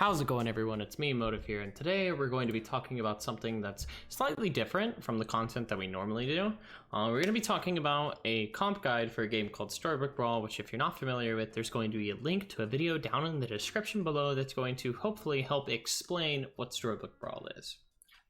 How's it going, everyone? It's me, Motive here, and today we're going to be talking about something that's slightly different from the content that we normally do. We're going to be talking about a comp guide for a game called StoryBook Brawl, which if you're not familiar with, there's going to be a link to a video down in the description below that's going to hopefully help explain what StoryBook Brawl is.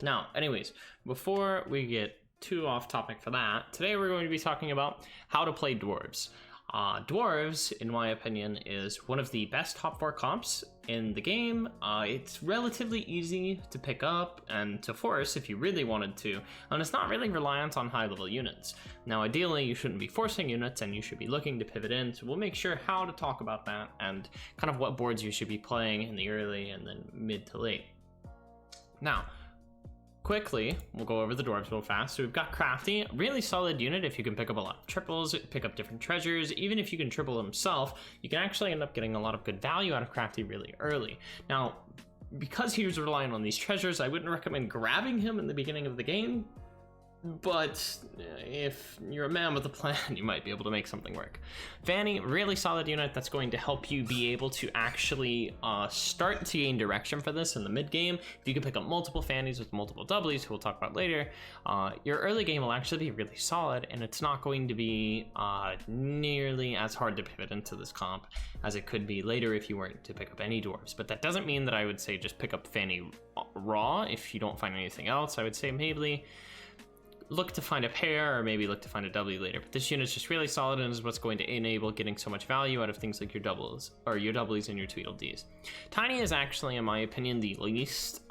Now, anyways, before we get too off topic for that, today we're going to be talking about how to play Dwarves. Dwarves, in my opinion, is one of the best top 4 comps in the game. It's relatively easy to pick up and to force if you really wanted to, and it's not really reliant on high level units. Now, ideally, you shouldn't be forcing units and you should be looking to pivot in, so we'll make sure how to talk about that and kind of what boards you should be playing in the early and then mid to late. Now, quickly, we'll go over the Dwarves real fast. So we've got Crafty, really solid unit if you can pick up a lot of triples, pick up different treasures. Even if you can triple himself, you can actually end up getting a lot of good value out of Crafty really early. Now, because he was relying on these treasures, I wouldn't recommend grabbing him in the beginning of the game, but if you're a man with a plan, you might be able to make something work. Fanny, really solid unit that's going to help you be able to actually start to gain direction for this in the mid game. If you can pick up multiple Fannies with multiple W's, who we'll talk about later, your early game will actually be really solid, and it's not going to be nearly as hard to pivot into this comp as it could be later if you weren't to pick up any Dwarves. But that doesn't mean that I would say just pick up Fanny raw if you don't find anything else. I would say maybe look to find a pair, or maybe look to find a W later. But this unit's just really solid and is what's going to enable getting so much value out of things like your doubles, or your W's and your Tweedledees. Tiny is actually, in my opinion, the least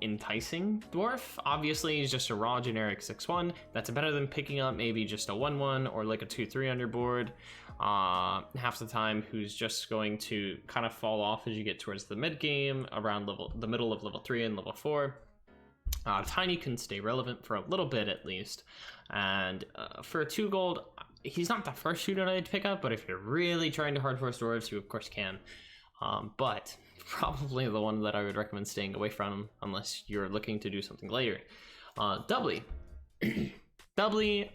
enticing dwarf. Obviously, he's just a raw generic 6-1. That's better than picking up maybe just a 1-1 or like a 2-3 under board. Half the time, who's just going to kind of fall off as you get towards the mid game, around the middle of level 3 and level 4. Tiny can stay relevant for a little bit at least, and for 2 gold, he's not the first unit I'd pick up, but if you're really trying to hard force Dwarves, you of course can, but probably the one that I would recommend staying away from unless you're looking to do something later. Doubly. Doubly,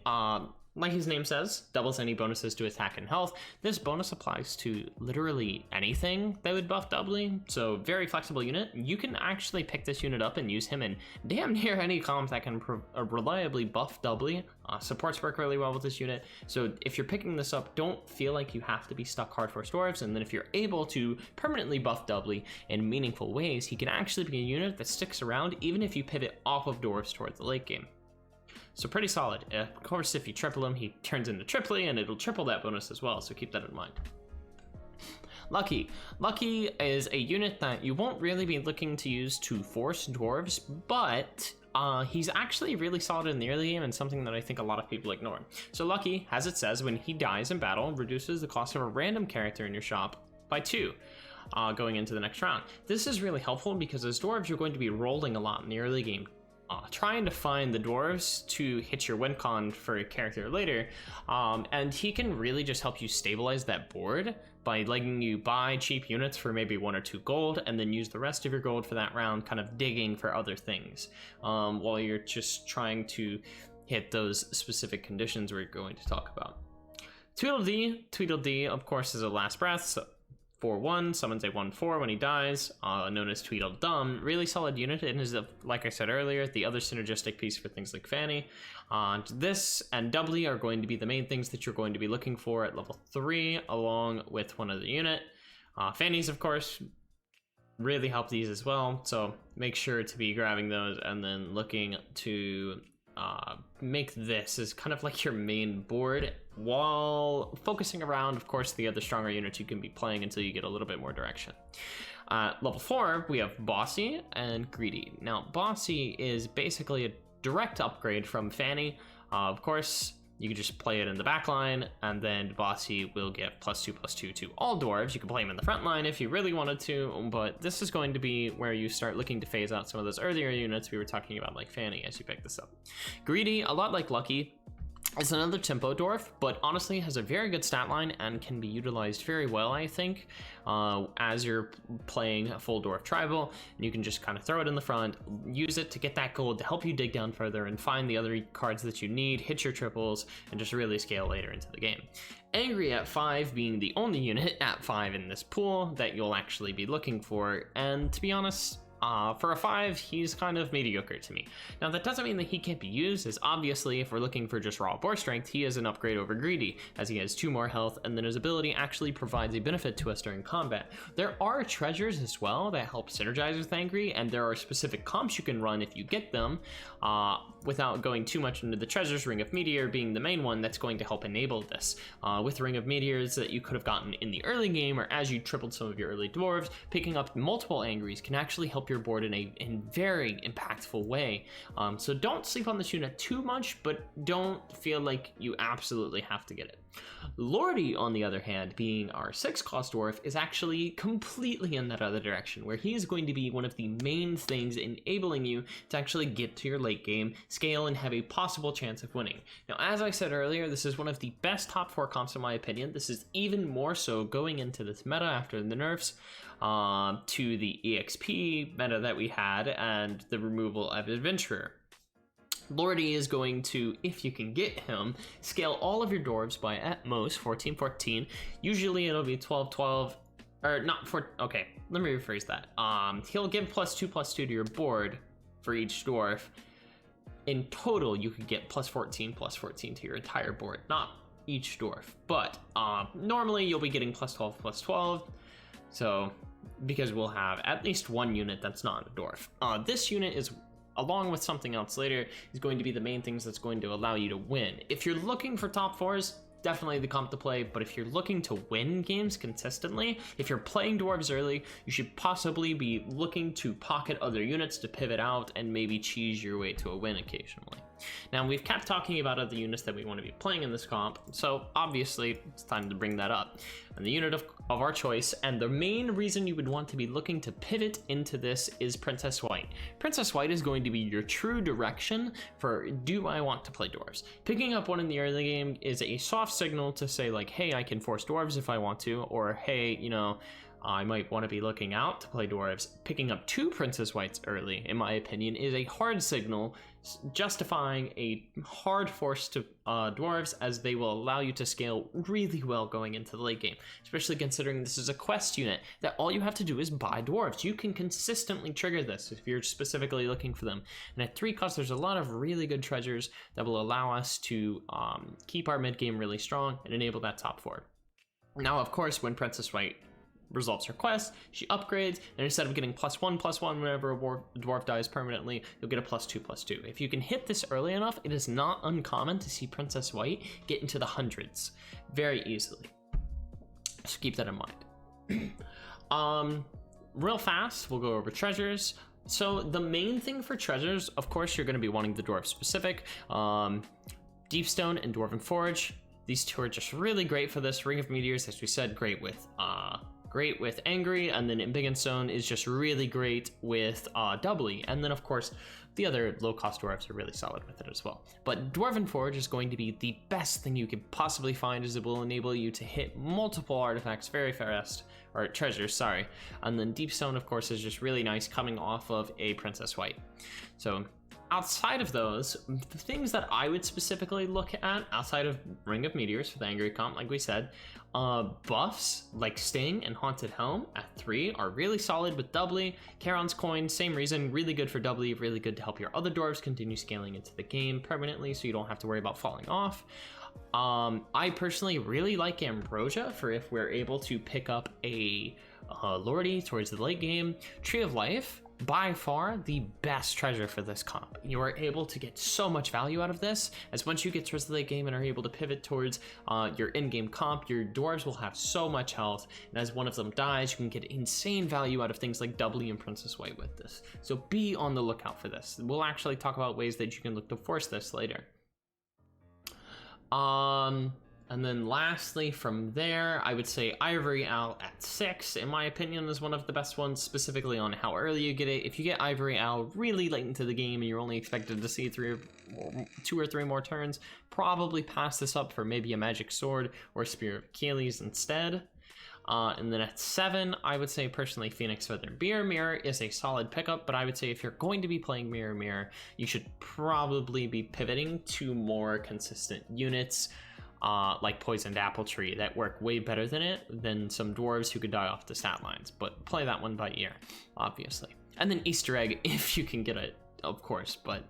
like his name says, doubles any bonuses to attack and health. This bonus applies to literally anything that would buff doubly, so very flexible unit. You can actually pick this unit up and use him in damn near any comp that can reliably buff doubly. Supports work really well with this unit, so if you're picking this up, don't feel like you have to be stuck hard force Dwarves, and then if you're able to permanently buff doubly in meaningful ways, he can actually be a unit that sticks around even if you pivot off of Dwarves towards the late game. So pretty solid. Of course, if you triple him, he turns into triply, and it'll triple that bonus as well, so keep that in mind. Lucky. Lucky is a unit that you won't really be looking to use to force Dwarves, but he's actually really solid in the early game and something that I think a lot of people ignore. So Lucky, as it says, when he dies in battle, reduces the cost of a random character in your shop by 2. Going into the next round. This is really helpful because as Dwarves, you're going to be rolling a lot in the early game, trying to find the Dwarves to hit your win con for a character later, and he can really just help you stabilize that board by letting you buy cheap units for maybe 1 or 2 gold, and then use the rest of your gold for that round kind of digging for other things, while you're just trying to hit those specific conditions we're going to talk about. Tweedledee, of course, is a last breath, so 4-1, summons a 1-4 when he dies, known as Tweedledum. Really solid unit, and is, like I said earlier, the other synergistic piece for things like Fanny. This and doubly are going to be the main things that you're going to be looking for at level 3, along with one other unit. Fannies, of course, really help these as well, so make sure to be grabbing those and then looking to make this as kind of like your main board, while focusing around, of course, the other stronger units you can be playing until you get a little bit more direction. Level 4, we have Bossy and Greedy. Now, Bossy is basically a direct upgrade from Fanny. Of course, you can just play it in the back line, and then Bossy will get +2/+2 to all Dwarves. You can play him in the front line if you really wanted to, but this is going to be where you start looking to phase out some of those earlier units we were talking about, like Fanny, as you pick this up. Greedy, a lot like Lucky, It's another tempo dwarf, but honestly has a very good stat line and can be utilized very well, I think, as you're playing a full dwarf tribal. And you can just kind of throw it in the front, use it to get that gold to help you dig down further and find the other cards that you need, hit your triples, and just really scale later into the game. Angry at 5 being the only unit at 5 in this pool that you'll actually be looking for, and to be honest, for a 5, he's kind of mediocre to me. Now, that doesn't mean that he can't be used, as obviously, if we're looking for just raw boar strength, he is an upgrade over Greedy, as he has 2 more health, and then his ability actually provides a benefit to us during combat. There are treasures as well that help synergize with Angry, and there are specific comps you can run if you get them, without going too much into the treasures, Ring of Meteor being the main one that's going to help enable this. With Ring of Meteors that you could have gotten in the early game, or as you tripled some of your early dwarves, picking up multiple Angries can actually help your board in a very impactful way. So don't sleep on this unit too much, but don't feel like you absolutely have to get it. Lordy, on the other hand, being our 6-cost dwarf, is actually completely in that other direction, where he is going to be one of the main things enabling you to actually get to your late game, scale, and have a possible chance of winning. Now, as I said earlier, this is one of the best top 4 comps in my opinion. This is even more so going into this meta after the nerfs to the EXP meta that we had and the removal of Adventurer. Lordy is going to, if you can get him, scale all of your dwarves by at most 14-14. Usually it'll be 12-12, or not for, okay, let me rephrase that. He'll give +2/+2 to your board for each dwarf. In total, you could get +14/+14 to your entire board, not each dwarf, but normally you'll be getting +12/+12. So, because we'll have at least one unit that's not a dwarf. This unit is, along with something else later, is going to be the main things that's going to allow you to win. If you're looking for top 4s, definitely the comp to play, but if you're looking to win games consistently, if you're playing dwarves early, you should possibly be looking to pocket other units to pivot out and maybe cheese your way to a win occasionally. Now, we've kept talking about other units that we want to be playing in this comp, so obviously it's time to bring that up. And the unit of our choice, and the main reason you would want to be looking to pivot into this, is Princess White. Princess White is going to be your true direction for, do I want to play dwarves? Picking up one in the early game is a soft signal to say like, hey, I can force dwarves if I want to, or hey, you know, I might want to be looking out to play dwarves. Picking up 2 Princess Whites early, in my opinion, is a hard signal justifying a hard force to dwarves, as they will allow you to scale really well going into the late game, especially considering this is a quest unit that all you have to do is buy dwarves. You can consistently trigger this if you're specifically looking for them. And at 3 costs, there's a lot of really good treasures that will allow us to keep our mid game really strong and enable that top 4. Now, of course, when Princess White resolves her quest, she upgrades, and instead of getting +1/+1 whenever a dwarf dies permanently, you'll get a +2/+2. If you can hit this early enough, it is not uncommon to see Princess White get into the hundreds very easily. So keep that in mind. Real fast, we'll go over treasures. So the main thing for treasures, of course, you're going to be wanting the dwarf specific. Deepstone and Dwarven Forge. These 2 are just really great for this. Ring of Meteors, as we said, great with Angry, and then Embiggen Stone is just really great with Doubly, and then of course the other low-cost dwarves are really solid with it as well. But Dwarven Forge is going to be the best thing you could possibly find, as it will enable you to hit multiple artifacts very fast, or treasures, sorry. And then Deepstone, of course, is just really nice coming off of a Princess White. So outside of those, the things that I would specifically look at, outside of Ring of Meteors for the Angry comp, like we said, buffs like Sting and Haunted Helm at 3 are really solid with Doubly. Charon's Coin, same reason, really good for Doubly, really good to help your other dwarves continue scaling into the game permanently so you don't have to worry about falling off. I personally really like Ambrosia for if we're able to pick up a Lordy towards the late game. Tree of Life, by far the best treasure for this comp. You are able to get so much value out of this, as once you get towards the late game and are able to pivot towards your in-game comp, your dwarves will have so much health, and as one of them dies, you can get insane value out of things like Doubly and Princess White with this. So be on the lookout for this. We'll actually talk about ways that you can look to force this later. And then lastly, from there, I would say Ivory Owl at 6, in my opinion, is one of the best ones, specifically on how early you get it. If you get Ivory Owl really late into the game and you're only expected to see 2 or 3 more turns, probably pass this up for maybe a Magic Sword or Spear of Achilles instead. And then at 7, I would say personally Phoenix Feather. Mirror is a solid pickup, but I would say if you're going to be playing Mirror, you should probably be pivoting to more consistent units, like Poisoned Apple Tree, that work way better than some Dwarves who could die off the stat lines. But play that one by ear, obviously. And then Easter Egg, if you can get it, of course, but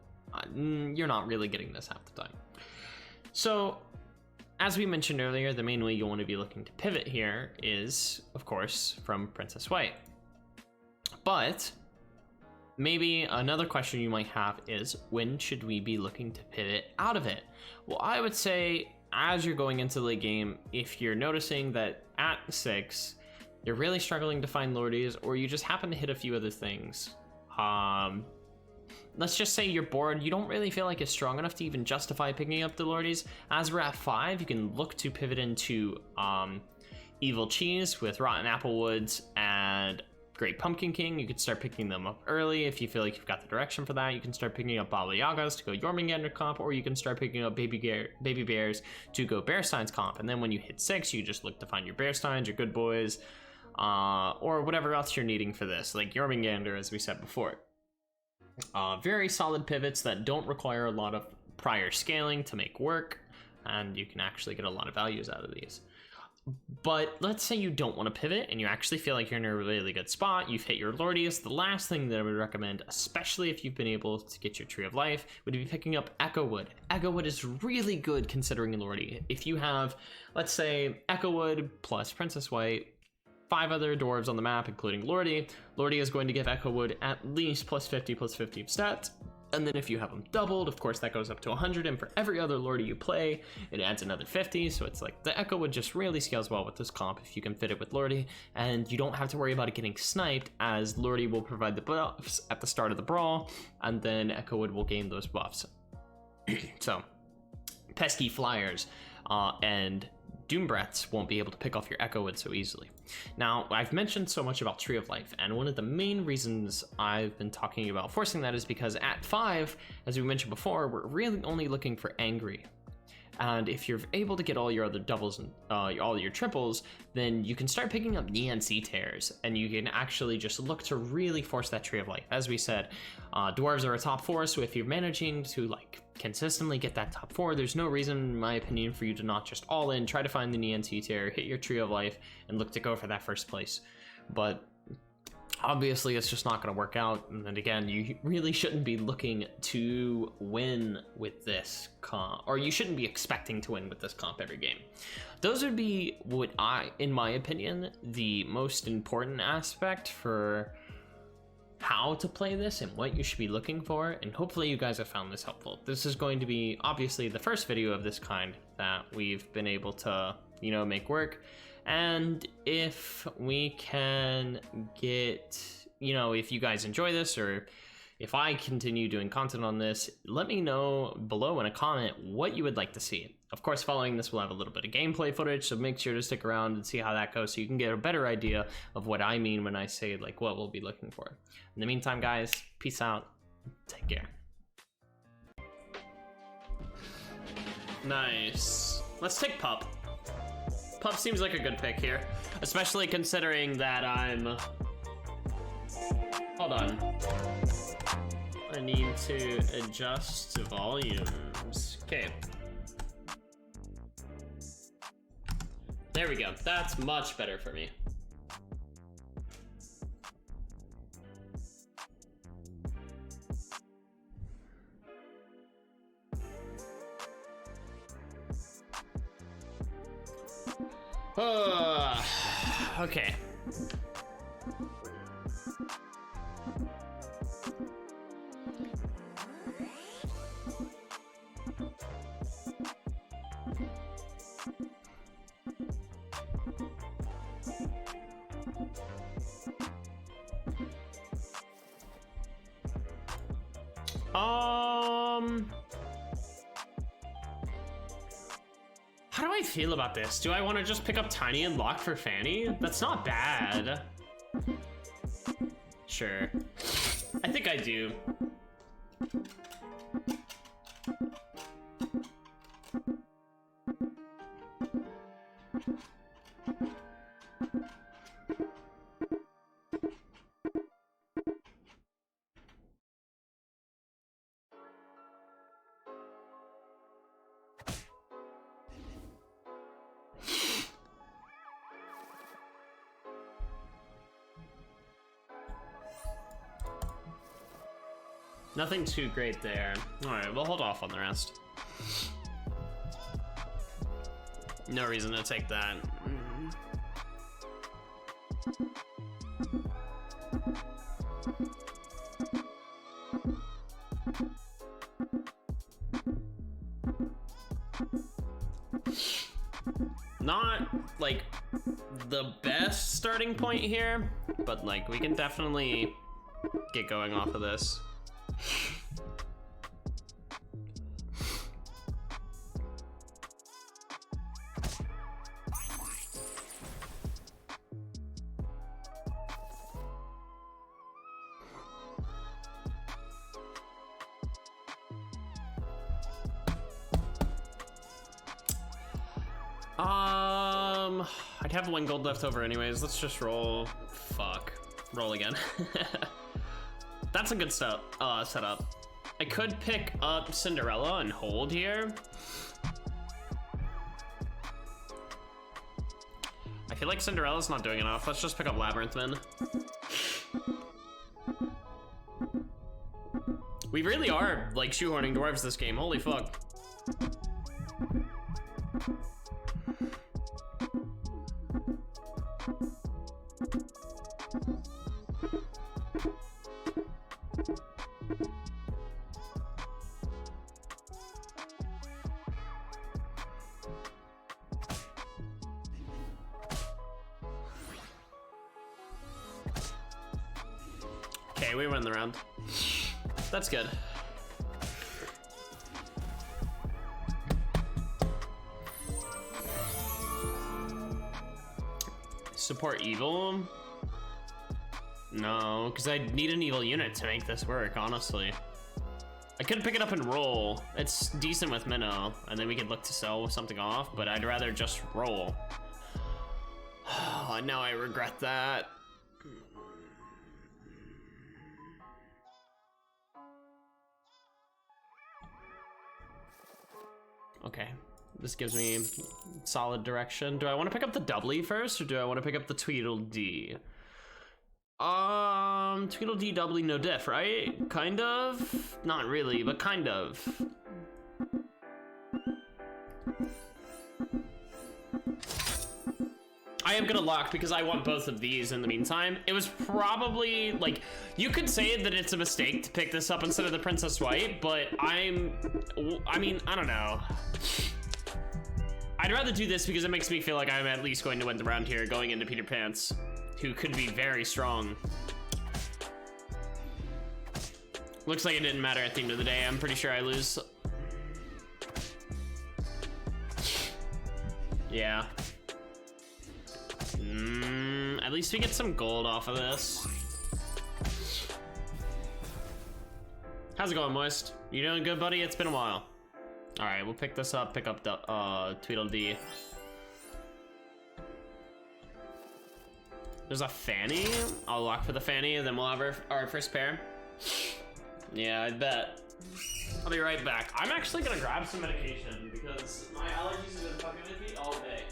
you're not really getting this half the time. So, as we mentioned earlier, the main way you'll want to be looking to pivot here is, of course, from Princess White. But maybe another question you might have is, when should we be looking to pivot out of it? Well, I would say as you're going into the late game, if you're noticing that at 6, you're really struggling to find Lordies, or you just happen to hit a few other things. Let's just say you're bored, you don't really feel like it's strong enough to even justify picking up the Lordies. As we're at 5, you can look to pivot into Evil Cheese with Rotten Applewoods and Great Pumpkin King. You could start picking them up early if you feel like you've got the direction for that. You can start picking up Baba Yagas to go Jormungandr comp, or you can start picking up Baby Bears to go Bearsteins comp. And then when you hit 6, you just look to find your Bearsteins, your Good Boys, or whatever else you're needing for this, like Jormungandr, as we said before. Very solid pivots that don't require a lot of prior scaling to make work, and you can actually get a lot of values out of these. But let's say you don't want to pivot and you actually feel like you're in a really good spot, you've hit your Lordius. The last thing that I would recommend, especially if you've been able to get your Tree of Life, would be picking up Echowood. Echowood is really good considering a Lordie. If you have, let's say, Echowood plus Princess White, 5 other Dwarves on the map, including Lordie, Lordie is going to give Echowood at least plus 50 of stats. And then if you have them doubled, of course, that goes up to 100. And for every other Lordie you play, it adds another 50. So it's like the Echowood just really scales well with this comp if you can fit it with Lordie. And you don't have to worry about it getting sniped, as Lordie will provide the buffs at the start of the brawl, and then Echowood will gain those buffs. So, pesky flyers and Doombreaths won't be able to pick off your Echowood so easily. Now, I've mentioned so much about Tree of Life, and one of the main reasons I've been talking about forcing that is because at 5, as we mentioned before, we're really only looking for Angry. And if you're able to get all your other doubles and all your triples, then you can start picking up Neon Sea Tears, and you can actually just look to really force that Tree of Life. As we said, Dwarves are a top 4, so if you're managing to like consistently get that top 4, there's no reason, in my opinion, for you to not just all in, try to find the Neon Sea Tear, hit your Tree of Life, and look to go for that first place. But obviously it's just not going to work out, and then again, you really shouldn't be looking to win with this comp, or you shouldn't be expecting to win with this comp every game. Those would be what in my opinion, the most important aspect for how to play this and what you should be looking for, and hopefully you guys have found this helpful. This is going to be obviously the first video of this kind that we've been able to, make work. And if we can get, if you guys enjoy this, or if I continue doing content on this, let me know below in a comment what you would like to see. Of course, following this, we'll have a little bit of gameplay footage, so make sure to stick around and see how that goes so you can get a better idea of what I mean when I say like what we'll be looking for. In the meantime, guys, peace out. Take care. Nice. Let's take Pup. Pup seems like a good pick here, especially considering that I'm... Hold on. I need to adjust volumes. Okay. There we go. That's much better for me. Okay. How do I feel about this? Do I want to just pick up Tiny and lock for Fanny? That's not bad. Sure. I think I do. Nothing too great there. All right, we'll hold off on the rest. No reason to take that. Not like the best starting point here, but like we can definitely get going off of this. I'd have 1 gold left over anyways. Let's just roll. Fuck. Roll again. That's a good setup. I could pick up Cinderella and hold here. I feel like Cinderella's not doing enough. Let's just pick up Labyrinth then. We really are like shoehorning dwarves this game. Holy fuck. Okay, we win the round. That's good. Support evil? No, because I need an evil unit to make this work, honestly. I could pick it up and roll. It's decent with minnow, and then we could look to sell something off, but I'd rather just roll. Oh, now I regret that. Okay, this gives me solid direction. Do I want to pick up the doubly first, or do I want to pick up the Tweedledee? Tweedledee doubly no diff, right? Kind of? Not really, but kind of. I am gonna lock because I want both of these in the meantime. It was probably, like, you could say that it's a mistake to pick this up instead of the Princess White, but I mean, I don't know. I'd rather do this because it makes me feel like I'm at least going to win the round here going into Peter Pants, who could be very strong. Looks like it didn't matter at the end of the day. I'm pretty sure I lose. Yeah. At least we get some gold off of this. How's it going, Moist? You doing good, buddy? It's been a while. All right, we'll pick this up, pick up the Tweedledee. There's a Fanny. I'll lock for the Fanny, and then we'll have our first pair. Yeah, I bet. I'll be right back. I'm actually gonna grab some medication because my allergies have been fucking with me all day.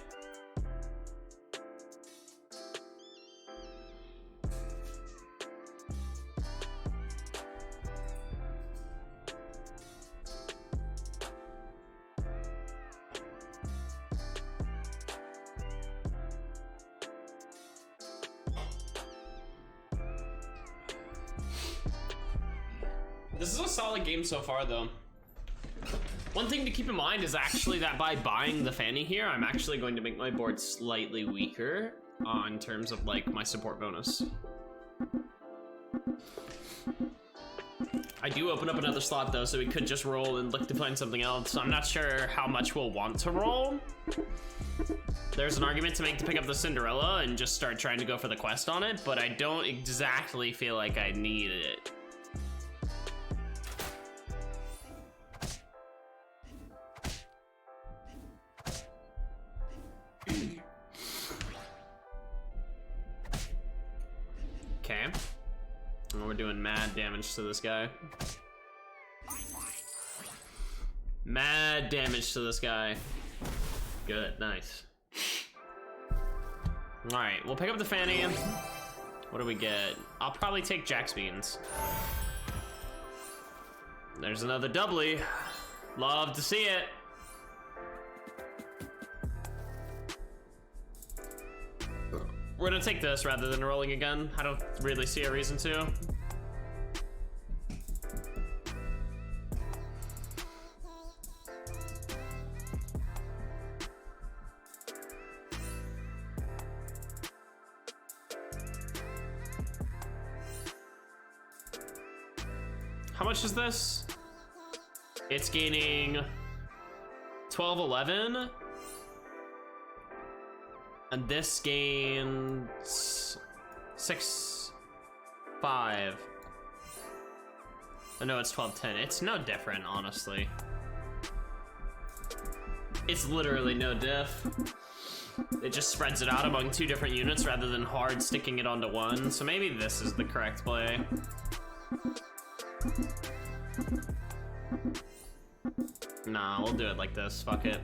This is a solid game so far, though. One thing to keep in mind is actually that by buying the Fanny here, I'm actually going to make my board slightly weaker in terms of like my support bonus. I do open up another slot though, so we could just roll and look to find something else. I'm not sure how much we'll want to roll. There's an argument to make to pick up the Cinderella and just start trying to go for the quest on it, but I don't exactly feel like I need it. Okay. And we're doing mad damage to this guy. Mad damage to this guy. Good, nice. All right, we'll pick up the Fanny. What do we get? I'll probably take Jack's Beans. There's another doubly. Love to see it. We're gonna take this rather than rolling again. I don't really see a reason to. How much is this? It's gaining 12, 11. And this gains 6, 5. I know it's 12, 10. It's no different, honestly. It's literally no diff. It just spreads it out among 2 different units rather than hard sticking it onto one. So maybe this is the correct play. Nah, we'll do it like this. Fuck it.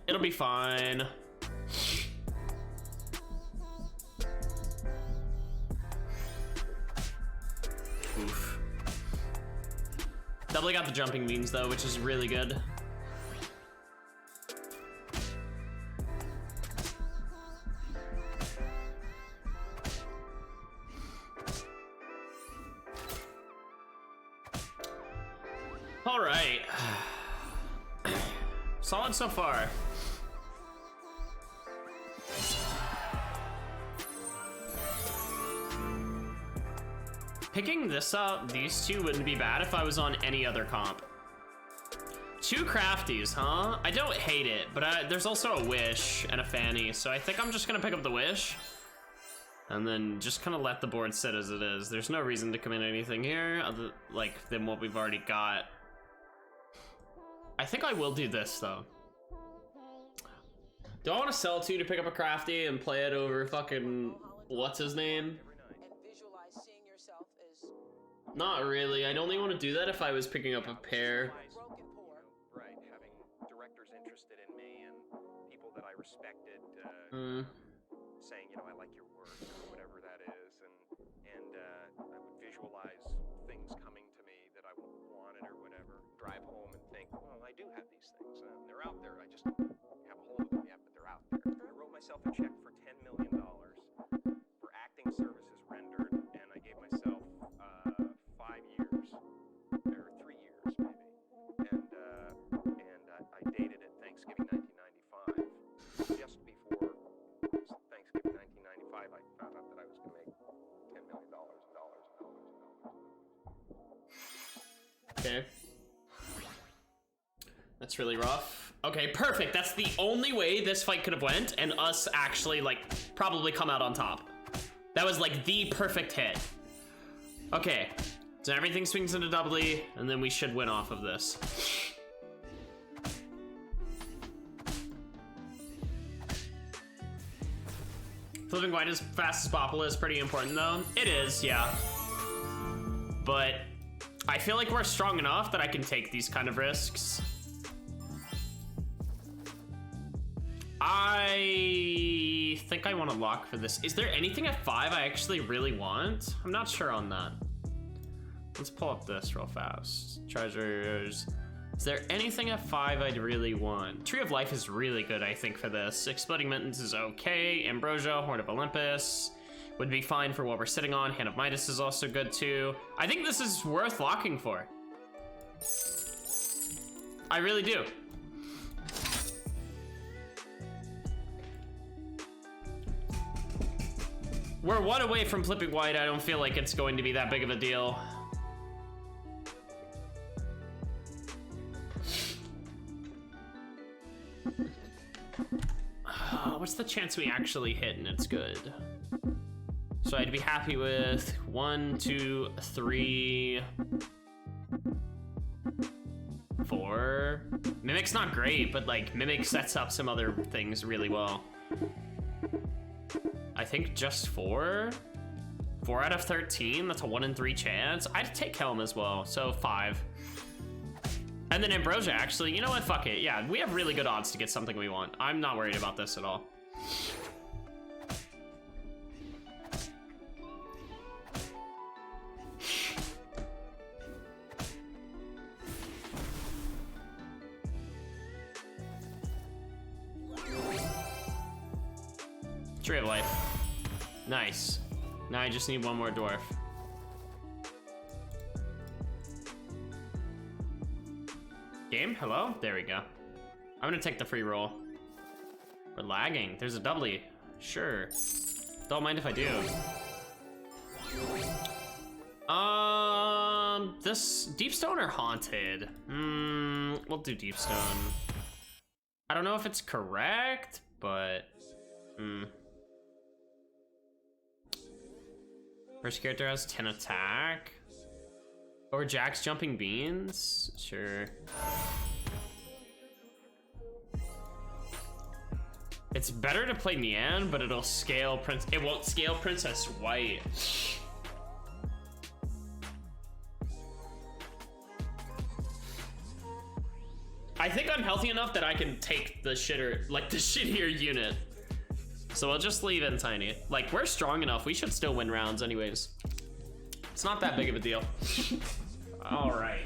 It'll be fine. Oof. Doubly got the jumping beans though, which is really good. All right. Solid so far. Picking this up, these two wouldn't be bad if I was on any other comp. 2 crafties, huh? I don't hate it, but there's also a wish and a Fanny, so I think I'm just gonna pick up the wish and then just kind of let the board sit as it is. There's no reason to commit anything here other than what we've already got. I think I will do this though. Do I want to sell 2 to pick up a crafty and play it over fucking what's his name? Not really. I'd only want to do that if I was picking up a pair. Right, having directors interested in me and people that I respected saying, you know, I like your work or whatever that is, and I would visualize things coming to me that I wanted or whatever. Drive home and think, well, I do have these things. They're out there. I just don't have a hold of them yet, but they're out there. I wrote myself a check for $10 million for acting services rendered, and I gave myself 5 years, or 3 years maybe, and I dated it Thanksgiving 1995. Just before Thanksgiving 1995, I found out that I was going to make $10 million in dollars. Okay. That's really rough. Okay, perfect. That's the only way this fight could have went, and us actually, like, probably come out on top. That was, like, the perfect hit. Okay, so everything swings into doubly, and then we should win off of this. Flipping white as fast as Bopple is pretty important, though. It is, yeah. But I feel like we're strong enough that I can take these kind of risks. I think I want to lock for this. Is there anything at 5 I actually really want? I'm not sure on that. Let's pull up this real fast. Treasures. Is there anything at 5 I'd really want? Tree of Life is really good, I think, for this. Exploding Mittens is okay. Ambrosia, Horn of Olympus would be fine for what we're sitting on. Hand of Midas is also good, too. I think this is worth locking for. I really do. We're one away from flipping white. I don't feel like it's going to be that big of a deal. What's the chance we actually hit and it's good? So I'd be happy with 1, 2, 3, 4. Mimic's not great, but like Mimic sets up some other things really well. I think just 4. 4 out of 13, that's a 1 in 3 chance. I'd take Helm as well, so 5. And then Ambrosia, actually, you know what, fuck it. Yeah, we have really good odds to get something we want. I'm not worried about this at all. Tree of Life. Nice. Now I just need one more dwarf. Game? Hello? There we go. I'm gonna take the free roll. We're lagging. There's a doubly. Sure. Don't mind if I do. This Deepstone or Haunted? We'll do Deepstone. I don't know if it's correct, but First character has 10 attack. Or Jack's Jumping Beans? Sure. It's better to play Nian, but it'll scale it won't scale Princess White. I think I'm healthy enough that I can take the shittier unit. So I'll just leave in Tiny. Like, we're strong enough. We should still win rounds anyways. It's not that big of a deal. All right.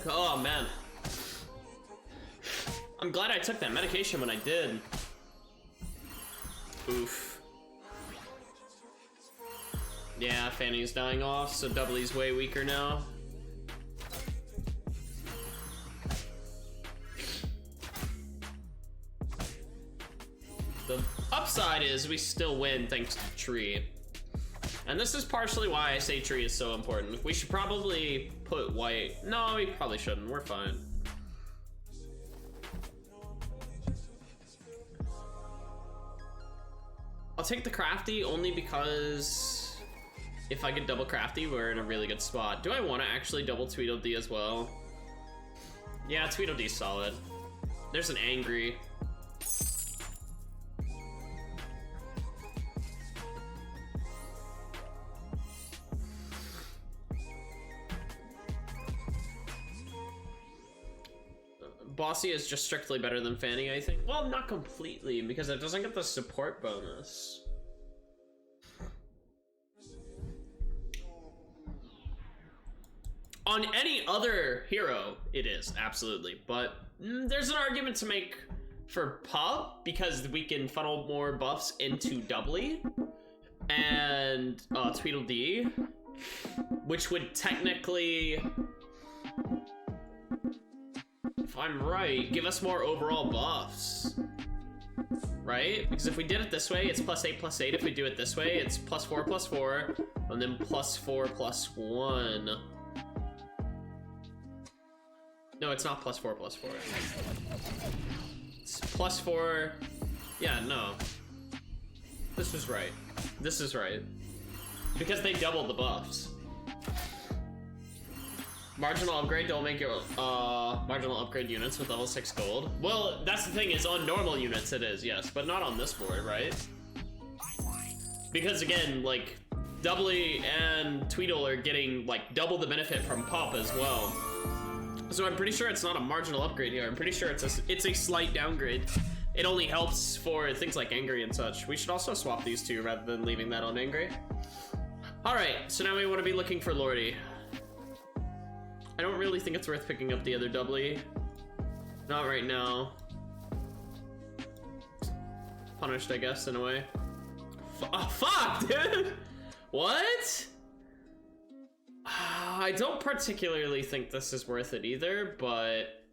Oh man. I'm glad I took that medication when I did. Oof. Yeah, Fanny's dying off, so Doubly's way weaker now. The upside is we still win thanks to Tree. And this is partially why I say Tree is so important. We should probably put white. No, we probably shouldn't. We're fine. I'll take the Crafty only because if I get double Crafty, we're in a really good spot. Do I want to actually double Tweedledee as well? Yeah, Tweedledee's solid. There's an Angry. Bossy is just strictly better than Fanny, I think. Well, not completely, because it doesn't get the support bonus. On any other hero, it is, absolutely. But there's an argument to make for Pup, because we can funnel more buffs into Doubly and Tweedledee, which would technically, if I'm right, give us more overall buffs, right? Because if we did it this way, it's +8/+8. If we do it this way, it's +4/+4, and then +4/+1. No, it's not +4/+4. It's +4. Yeah, no. This was right. This is right. Because they doubled the buffs. Marginal upgrade, don't make your marginal upgrade units with level 6 gold. Well, that's the thing, is on normal units it is, yes, but not on this board, right? Because again, like, Doubly and Tweedle are getting like double the benefit from Pup as well. So I'm pretty sure it's not a marginal upgrade here. I'm pretty sure it's a slight downgrade. It only helps for things like Angry and such. We should also swap these two rather than leaving that on Angry. Alright, so now we want to be looking for Lordy. I don't really think it's worth picking up the other doubly. Not right now. Punished, I guess, in a way. Fuck, dude! What? I don't particularly think this is worth it either, but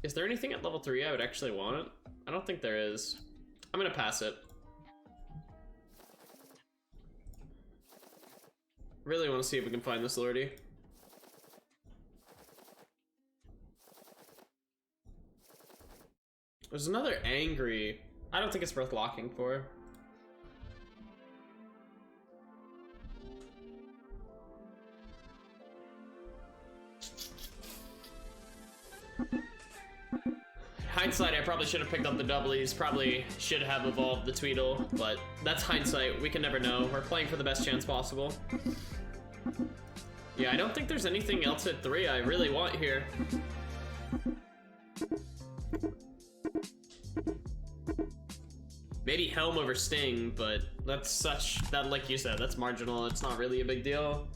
is there anything at level 3 I would actually want? I don't think there is. I'm gonna pass it. Really want to see if we can find this Lordy. There's another angry. I don't think it's worth locking for. Hindsight, I probably should have picked up the doublies, probably should have evolved the Tweedle, but that's hindsight, we can never know. We're playing for the best chance possible. Yeah, I don't think there's anything else at 3 I really want here. Maybe Helm over Sting, but that's such, that, like you said, that's marginal, it's not really a big deal.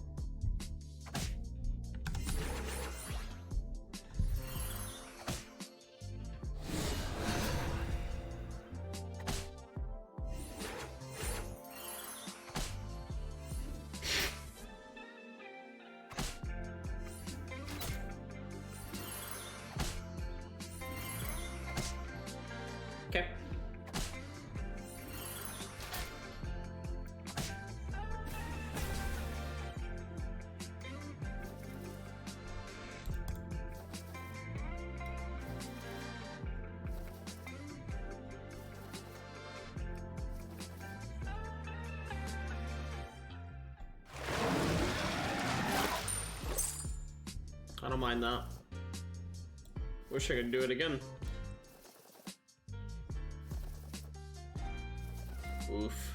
Okay. I don't mind that. Wish I could do it again. Oof.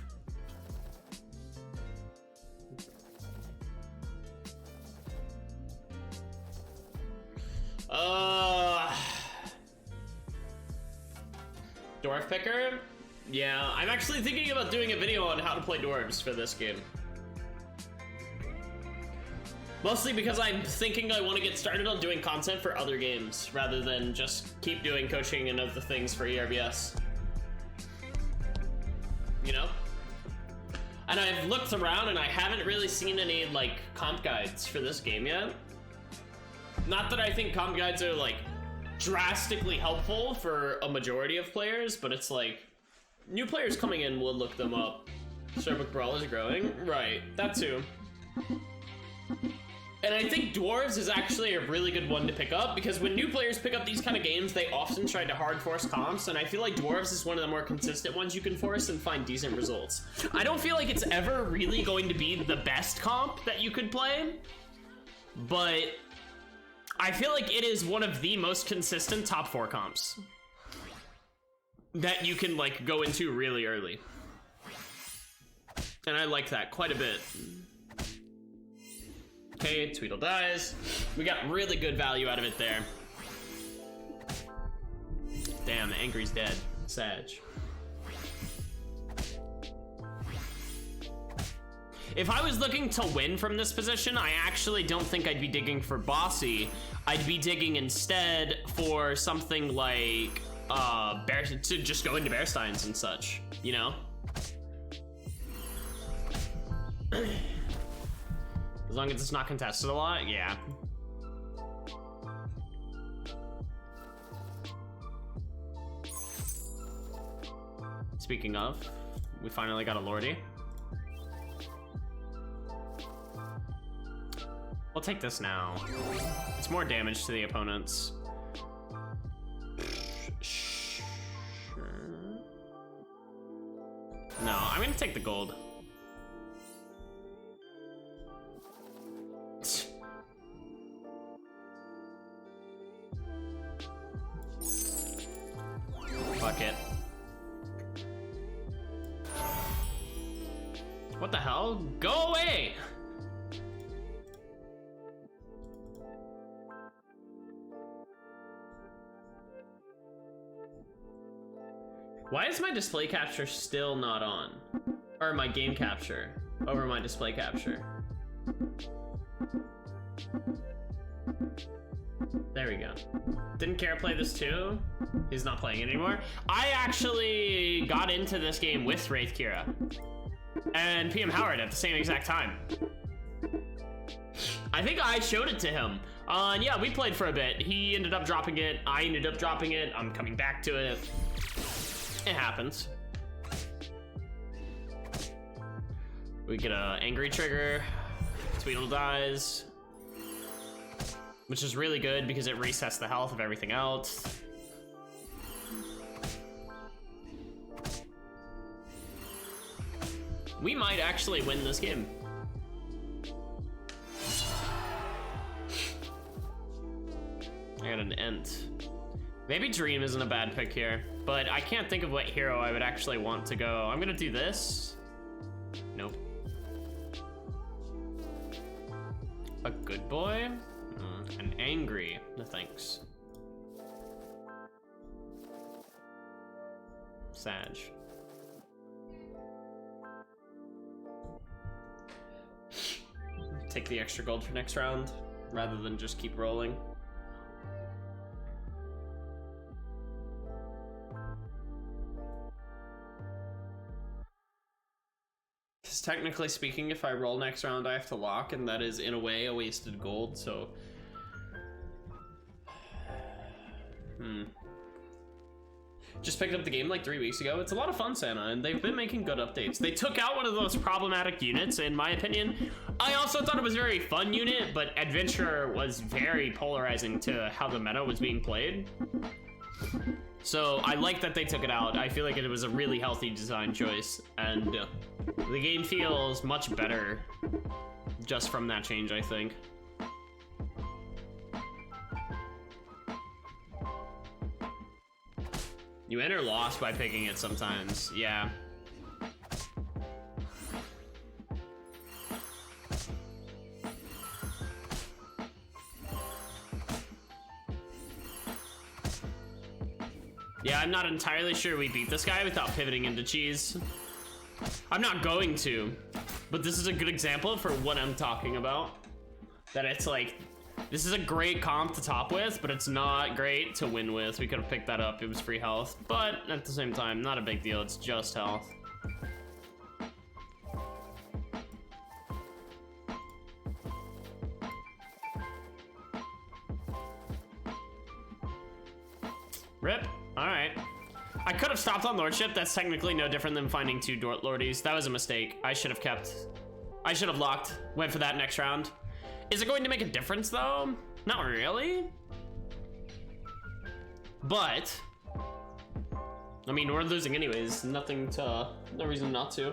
Dwarf picker? Yeah, I'm actually thinking about doing a video on how to play dwarves for this game. Mostly because I'm thinking I want to get started on doing content for other games rather than just keep doing coaching and other things for ERBS. You know? And I've looked around and I haven't really seen any like comp guides for this game yet. Not that I think comp guides are like drastically helpful for a majority of players, but it's like new players coming in will look them up. StoryBook Brawl is growing, right? That too. And I think Dwarves is actually a really good one to pick up because when new players pick up these kind of games, they often try to hard force comps, and I feel like Dwarves is one of the more consistent ones you can force and find decent results. I don't feel like it's ever really going to be the best comp that you could play, but I feel like it is one of the most consistent top 4 comps that you can like go into really early. And I like that quite a bit. Okay, Tweedle dies. We got really good value out of it there. Damn, the Angry's dead. Sag. If I was looking to win from this position, I actually don't think I'd be digging for Bossy. I'd be digging instead for something like to just go into Bearsteins and such, you know? As long as it's not contested a lot, yeah. Speaking of, we finally got a Lordy. We'll take this now. It's more damage to the opponents. Sure. No, I'm gonna take the gold. Fuck it. What the hell? Go away! Why is my display capture still not on? Or my game capture? over my display capture. There we go. Didn't Kara play this too? He's not playing it anymore. I actually got into this game with Wraith Kira and PM Howard at the same exact time. I think I showed it to him. And yeah, we played for a bit. He ended up dropping it. I ended up dropping it. I'm coming back to it. It happens. We get a angry trigger. Tweedle dies, which is really good because it resets the health of everything else. We might actually win this game. I got an Ent. Maybe Dream isn't a bad pick here, but I can't think of what hero I would actually want to go. I'm gonna do this. Nope. A good boy? An angry. No thanks. Sag. Take the extra gold for next round, rather than just keep rolling. Because technically speaking, if I roll next round, I have to lock, and that is, in a way, a wasted gold, so... Just picked up the game like 3 weeks ago. It's a lot of fun, Santa, and they've been making good updates. They took out one of those problematic units, in my opinion. I also thought it was a very fun unit, but Adventurer was very polarizing to how the meta was being played. So I like that they took it out. I feel like it was a really healthy design choice, and the game feels much better just from that change, I think. You enter lost by picking it sometimes, yeah. Yeah, I'm not entirely sure we beat this guy without pivoting into cheese. I'm not going to, but this is a good example for what I'm talking about. That it's like, this is a great comp to top with, but it's not great to win with. We could have picked that up, it was free health, but at the same time, not a big deal, it's just health. Rip, all right. I could have stopped on Lordship, that's technically no different than finding two Lordies. That was a mistake, I should have locked, went for that next round. Is it going to make a difference though? Not really. But, I mean, we're losing anyways. No reason not to.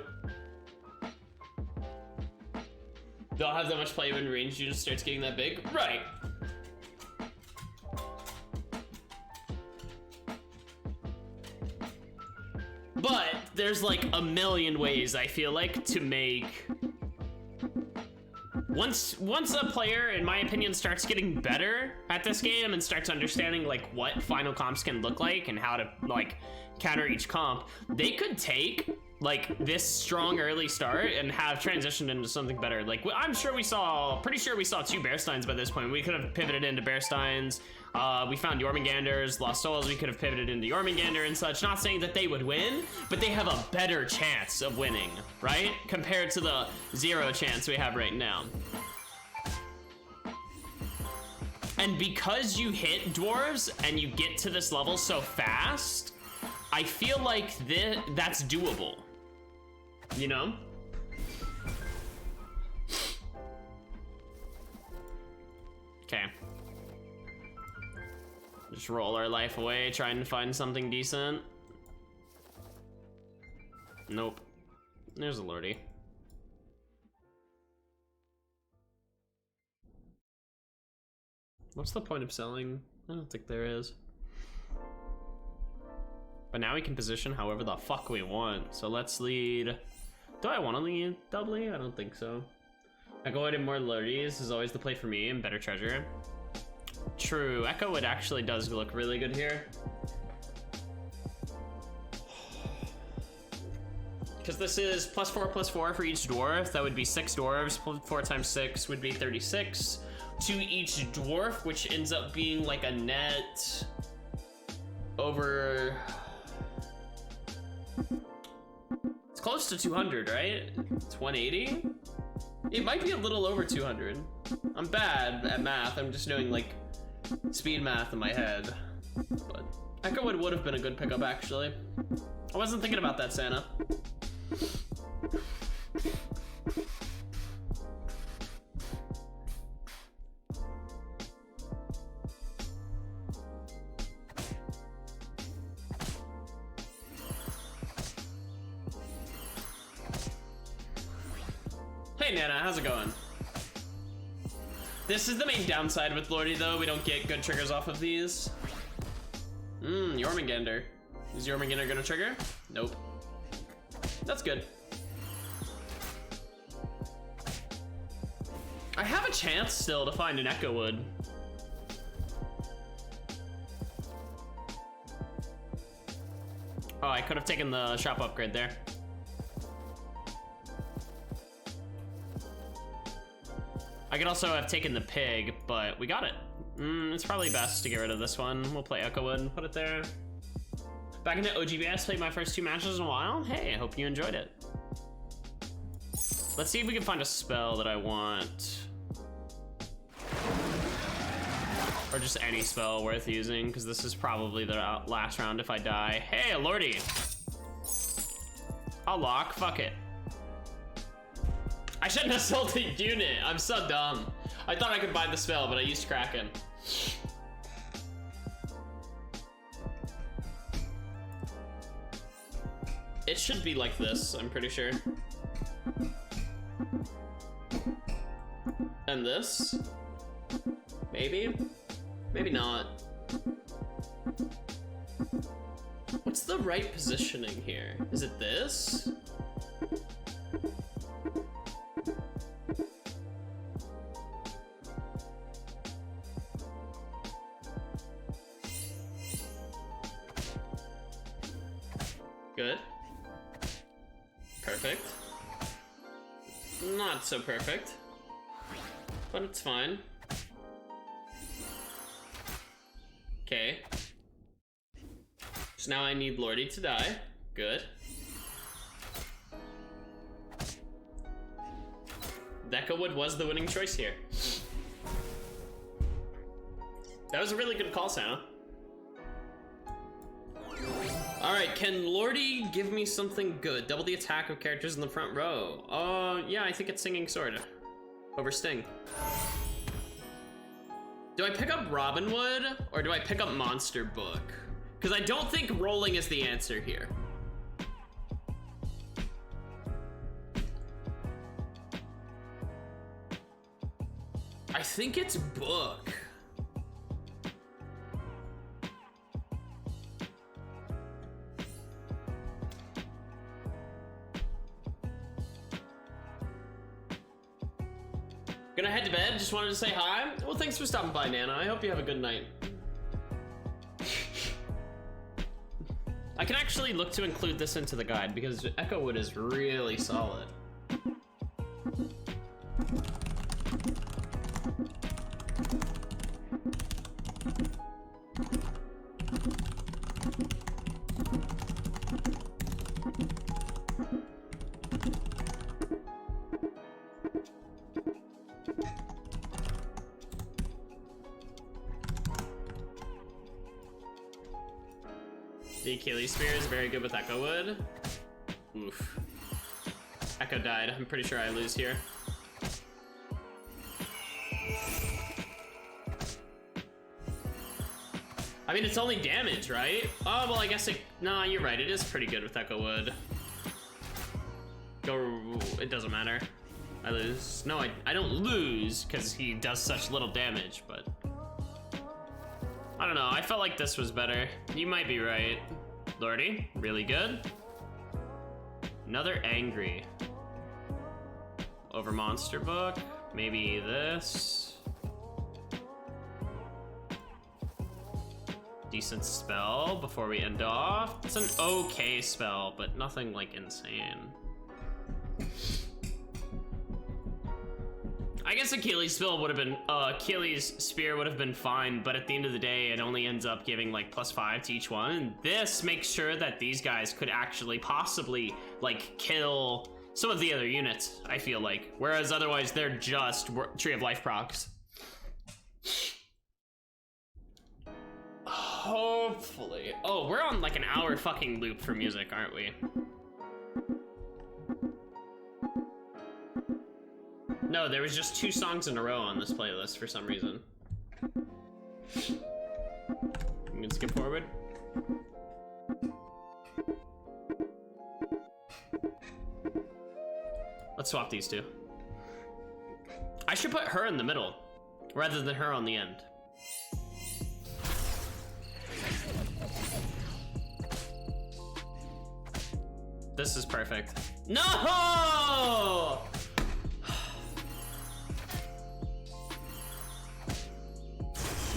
Don't have that much play when range unit starts getting that big. Right. But there's like a million ways, I feel like, to make... Once a player, in my opinion, starts getting better at this game and starts understanding like what final comps can look like and how to like counter each comp, they could take like this strong early start and have transitioned into something better. Like I'm sure pretty sure we saw two Bearsteins by this point. We could have pivoted into Bearsteins. We found Jormungandrs, Lost Souls, we could have pivoted into Jormungandr and such. Not saying that they would win, but they have a better chance of winning, right? Compared to the 0 chance we have right now. And because you hit Dwarves and you get to this level so fast, I feel like that's doable, you know? Okay. Just roll our life away, trying to find something decent. Nope. There's a Lordy. What's the point of selling? I don't think there is. But now we can position however the fuck we want. So let's lead. Do I want to lead doubly? I don't think so. Echowood and more Lordies is always the play for me, and better treasure. True, Echowood actually does look really good here. because this is +4/+4 for each dwarf. That would be 6 dwarves. 4 times 6 would be 36 to each dwarf, which ends up being like a net over... It's close to 200, right? It's 180? It might be a little over 200. I'm bad at math. I'm just doing like speed math in my head. But Echowood would have been a good pickup, actually. I wasn't thinking about that, Santa. Hey Nana, how's it going? This is the main downside with Lordy though, we don't get good triggers off of these. Jormungandr. Is Jormungandr gonna trigger? Nope. That's good. I have a chance still to find an Echowood. Oh, I could have taken the shop upgrade there. I could also have taken the pig, but we got it. It's probably best to get rid of this one. We'll play Echowood and put it there. Back into OGBS, played my first 2 matches in a while. Hey, I hope you enjoyed it. Let's see if we can find a spell that I want. Or just any spell worth using, because this is probably the last round if I die. Hey, Lordy! I'll lock, fuck it. I shouldn't have sold the unit. I'm so dumb. I thought I could buy the spell, but I used Kraken. It should be like this, I'm pretty sure. And this? Maybe? Maybe not. What's the right positioning here? Is it this? Good. Perfect. Not so perfect, but it's fine. Okay. So now I need Lordy to die. Good. Echowood was the winning choice here. That was a really good call, Santa. Alright, can Lordy give me something good? Double the attack of characters in the front row. Yeah, I think it's Singing Sword over Sting. Do I pick up Robinwood or do I pick up Monster Book? Because I don't think rolling is the answer here. I think it's Book. Gonna head to bed, just wanted to say hi. Well, thanks for stopping by, Nana. I hope you have a good night. I can actually look to include this into the guide because Echowood is really solid. The Achilles Spear is very good with Echowood. Oof. Echo died. I'm pretty sure I lose here. I mean, it's only damage, right? Oh, well, I guess it... Nah, you're right. It is pretty good with Echowood. Go... It doesn't matter. I lose. No, I don't lose because he does such little damage, but... I don't know. I felt like this was better. You might be right. Lordy, really good. Another Angry. Over Monster Book. Maybe this. decent spell before we end off. It's an okay spell, but nothing like insane. I guess Achilles' spear would have been fine, but at the end of the day, it only ends up giving like +5 to each one. And this makes sure that these guys could actually possibly like kill some of the other units, I feel like. Whereas otherwise, they're just Tree of Life procs. Hopefully. Oh, we're on like an hour fucking loop for music, aren't we? No, there was just 2 songs in a row on this playlist for some reason. I'm gonna skip forward. Let's swap these 2. I should put her in the middle rather than her on the end. This is perfect. No!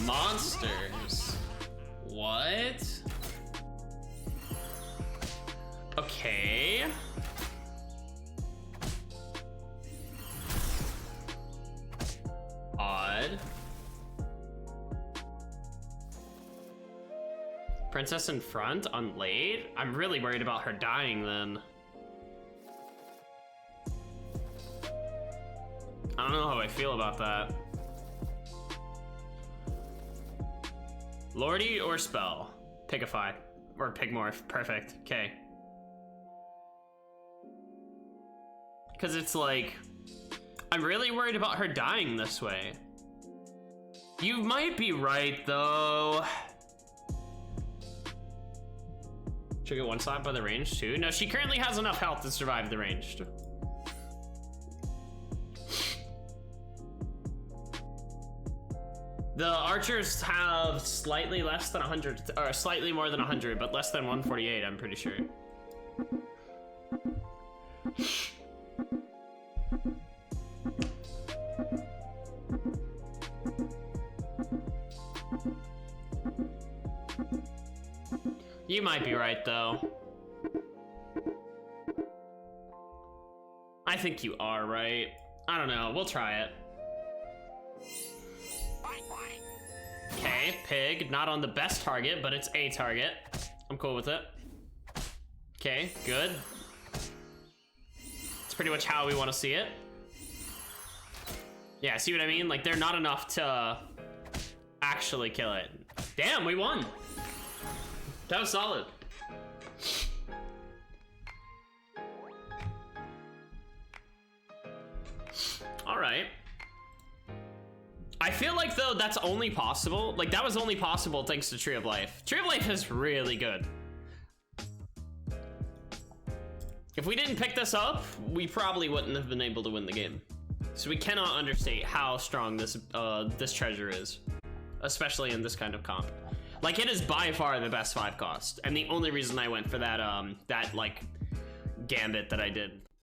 Monsters. What? Okay. Odd. Princess in front, unlaid? I'm really worried about her dying then. I don't know how I feel about that. Lordy or spell? Pigify. Or Pigmorph. Perfect. Okay. Because it's like, I'm really worried about her dying this way. You might be right, though. Should get one shot by the ranged, too? No, she currently has enough health to survive the ranged. The archers have slightly less than 100, or slightly more than 100, but less than 148, I'm pretty sure. You might be right, though. I think you are right. I don't know, we'll try it. Okay, pig, not on the best target, but it's a target. I'm cool with it. Okay, good. It's pretty much how we want to see it. Yeah, see what I mean? Like, they're not enough to actually kill it. Damn, we won. That was solid. All right. I feel like, though, that's only possible. Like, that was only possible thanks to Tree of Life. Tree of Life is really good. If we didn't pick this up, we probably wouldn't have been able to win the game. So we cannot understate how strong this this treasure is, especially in this kind of comp. Like, it is by far the best 5 cost, and the only reason I went for that that like gambit that I did.